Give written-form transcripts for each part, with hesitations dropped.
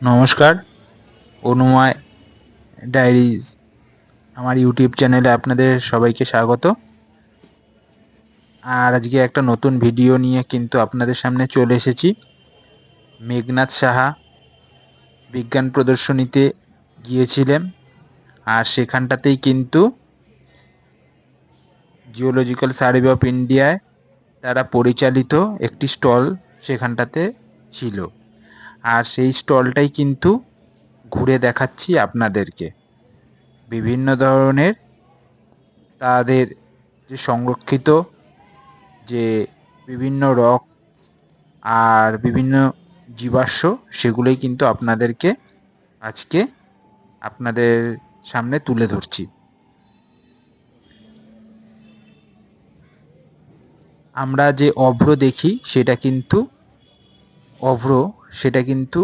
নমস্কার, অনুময় ডায়েরিজ আমার ইউটিউব চ্যানেলে আপনাদের সবাইকে স্বাগত। আর আজকে একটা নতুন ভিডিও নিয়ে কিন্তু আপনাদের সামনে চলে এসেছি। মেঘনাদ সাহা বিজ্ঞান প্রদর্শনীতে গিয়েছিলেন, আর সেখানটাতেই কিন্তু জিওলজিক্যাল সার্ভে অফ ইন্ডিয়ায় তারা পরিচালিত একটি স্টল সেখানটাতে ছিল, আর সেই স্টলটাই কিন্তু ঘুরে দেখাচ্ছি আপনাদেরকে। বিভিন্ন ধরনের তাদের যে সংরক্ষিত যে বিভিন্ন রক আর বিভিন্ন জীবাশ্ম, সেগুলোই কিন্তু আপনাদেরকে আজকে আপনাদের সামনে তুলে ধরছি। আমরা যে অভ্র দেখি সেটা কিন্তু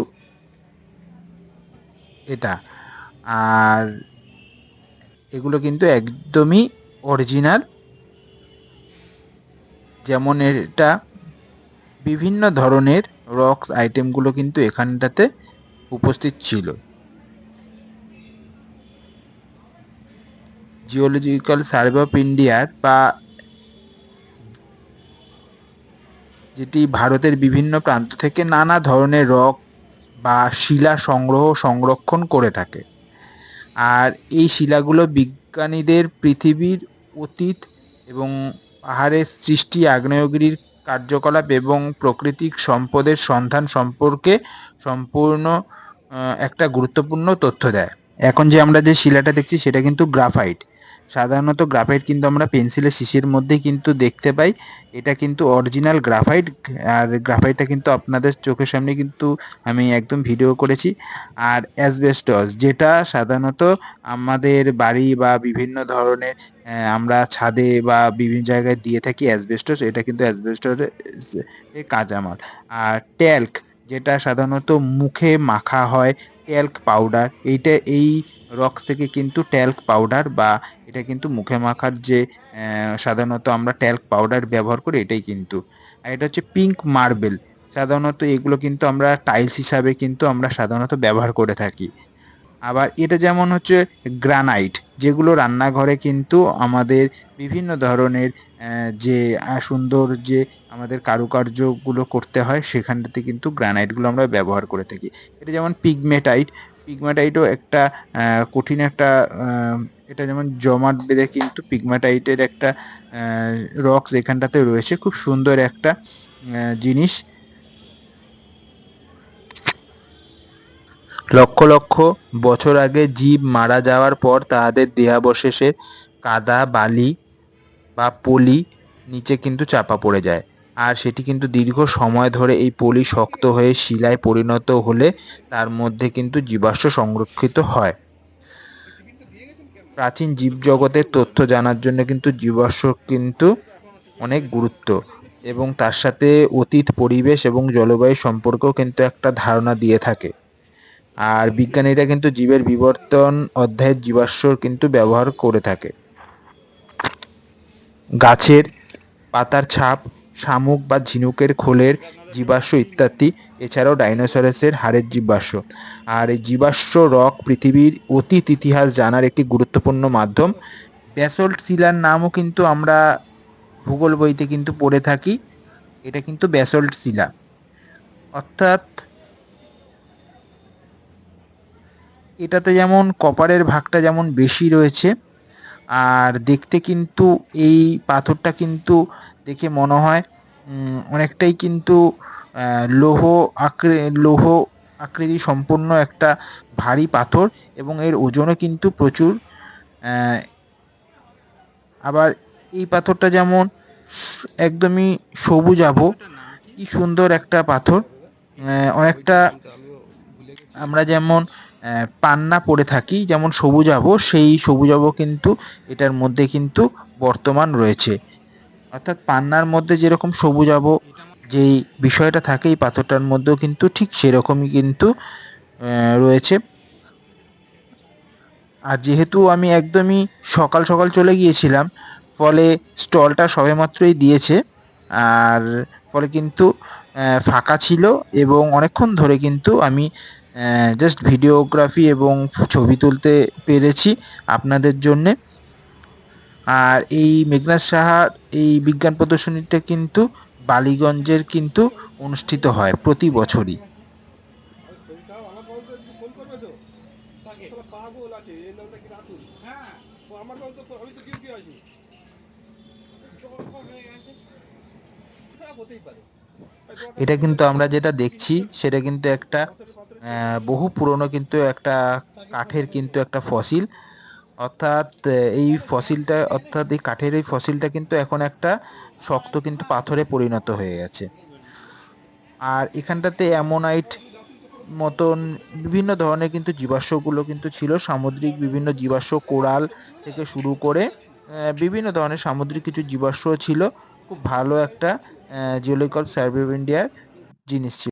এটা, আর এগুলো কিন্তু একদমই অরিজিনাল। যেমন এটা বিভিন্ন ধরনের রক্স আইটেমগুলো কিন্তু এখানটাতে উপস্থিত ছিল। জিওলজিক্যাল সার্ভে অফ ইন্ডিয়ার বা যেটি ভারতের বিভিন্ন প্রান্ত থেকে নানা ধরনের রক বা শিলা সংরক্ষণ করে থাকে। আর এই শিলাগুলো বিজ্ঞানীদের পৃথিবীর অতীত এবং পাহাড়ের সৃষ্টি, আগ্নেয়গিরির কার্যকলাপ এবং প্রাকৃতিক সম্পদের সন্ধান সম্পর্কে সম্পূর্ণ একটা গুরুত্বপূর্ণ তথ্য দেয়। এখন যে আমরা যে শিলাটা দেখছি সেটা কিন্তু গ্রাফাইট। সাধারণত গ্রাফাইট কিন্তু আমরা পেন্সিলের শিশির মধ্যেই কিন্তু দেখতে পাই। এটা কিন্তু অরিজিনাল গ্রাফাইট। আর গ্রাফাইটটা কিন্তু আপনাদের চোখের সামনে কিন্তু আমি একদম ভিডিও করেছি। আর অ্যাসবেস্টস, যেটা সাধারণত আমাদের বাড়ি বা বিভিন্ন ধরনের আমরা ছাদে বা বিভিন্ন জায়গায় দিয়ে থাকি অ্যাসবেস্টস, এটা কিন্তু অ্যাসবেস্টসের কাঁচামাল। আর ট্যাল্ক, যেটা সাধারণত মুখে মাখা হয়, ট্যাল্ক পাউডার, এই রক্স থেকে কিন্তু ট্যাল্ক পাউডার বা এটা কিন্তু মুখে মাখার যে সাধারণত আমরা ট্যাল্ক পাউডার ব্যবহার করি, এটাই কিন্তু। আর এটা হচ্ছে পিঙ্ক মার্বেল। সাধারণত এগুলো কিন্তু আমরা টাইলস হিসাবে কিন্তু আমরা সাধারণত ব্যবহার করে থাকি। আবার এটা যেমন হচ্ছে গ্রানাইট, যেগুলো রান্নাঘরে কিন্তু আমাদের বিভিন্ন ধরনের যে সুন্দর যে আমাদের কারুকার্যগুলো করতে হয়, সেখানটাতে কিন্তু গ্রানাইটগুলো আমরা ব্যবহার করে থাকি। এটা যেমন পিগমেটাইটও একটা কঠিন একটা এটা যেমন জমাট বেঁধে কিন্তু পিগমেটাইটের একটা রক্স এখানটাতে রয়েছে। খুব সুন্দর একটা জিনিস। লক্ষ লক্ষ বছর আগে জীব মারা যাওয়ার পর তাদের দেহাবশেষে কাদা, বালি বা পলি নিচে কিন্তু চাপা পড়ে যায়। আর সেটি কিন্তু দীর্ঘ সময় ধরে এই পলি শক্ত হয়ে শিলায় পরিণত হলে তার মধ্যে কিন্তু জীবাশ্ম সংরক্ষিত হয়। প্রাচীন জীবজগতের তথ্য জানার জন্য কিন্তু জীবাশ্ম কিন্তু অনেক গুরুত্ব, এবং তার সাথে অতীত, পরিবেশ এবং জলবায়ু সম্পর্কেও কিন্তু একটা ধারণা দিয়ে থাকে। আর বিজ্ঞানীরা কিন্তু জীবের বিবর্তন অধ্যায়ে জীবাশ্ম কিন্তু ব্যবহার করে থাকে। গাছের পাতার ছাপ, শামুক বা ঝিনুকের খোলের জীবাশ্ম ইত্যাদি, এছাড়াও ডাইনোসরাসের হাড়ের জীবাশ্ম। আর এই জীবাশ্ম রক পৃথিবীর অতীত ইতিহাস জানার একটি গুরুত্বপূর্ণ মাধ্যম। ব্যাসল্ট শিলার নামও কিন্তু আমরা ভূগোল বইতে কিন্তু পড়ে থাকি। এটা কিন্তু ব্যাসল্ট শিলা, অর্থাৎ এটাতে যেমন কপারের ভাগটা যেমন বেশি রয়েছে, আর দেখতে কিন্তু এই পাথরটা কিন্তু দেখে মনে হয় অনেকটাই কিন্তু লৌহ লৌহ আকৃতি সম্পন্ন একটা ভারী পাথর, এবং এর ওজনও কিন্তু প্রচুর। আবার এই পাথরটা যেমন একদমই সবুজাভ, কি সুন্দর একটা পাথর। অনেকটা আমরা যেমন পান্না পড়ে থাকি যেমন সবুজাভ, সেই সবুজাভ কিন্তু এটার মধ্যে কিন্তু বর্তমান রয়েছে। অর্থাৎ পান্নার মধ্যে যেরকম সবুজাভ যেই বিষয়টা থাকে, এই পাথরটার মধ্যেও কিন্তু ঠিক সেরকমই কিন্তু রয়েছে। আর যেহেতু আমি একদমই সকাল সকাল চলে গিয়েছিলাম, ফলে স্টলটা সবেমাত্রই দিয়েছে, আর ফলে কিন্তু ফাঁকা ছিল, এবং অনেকক্ষণ ধরে কিন্তু আমি জাস্ট ভিডিওগ্রাফি এবং ছবি তুলতে পেরেছি আপনাদের জন্যে। আর এই মেঘনাদ সাহার এই বিজ্ঞান প্রদর্শনীটা কিন্তু বালিগঞ্জের কিন্তু অনুষ্ঠিত হয় প্রতি বছরই। এটা কিন্তু আমরা যেটা দেখছি সেটা কিন্তু একটা বহু পুরনো কিন্তু একটা কাঠের কিন্তু একটা ফসিল, অর্থাৎ এই ফসিলটা অর্থাৎ এই কাঠের এই ফসিলটা কিন্তু এখন একটা শক্ত কিন্তু পাথরে পরিণত হয়ে গেছে। আর এখানটাতে অ্যামোনাইট মতন বিভিন্ন ধরনের কিন্তু জীবাশ্মগুলো কিন্তু ছিল, সামুদ্রিক বিভিন্ন জীবাশ্ম, কোরাল থেকে শুরু করে বিভিন্ন ধরনের সামুদ্রিক কিছু জীবাশ্ম ছিল। খুব ভালো একটা জিওলজিক্যাল সার্ভে অফ ইন্ডিয়ার জিনিস ছিল।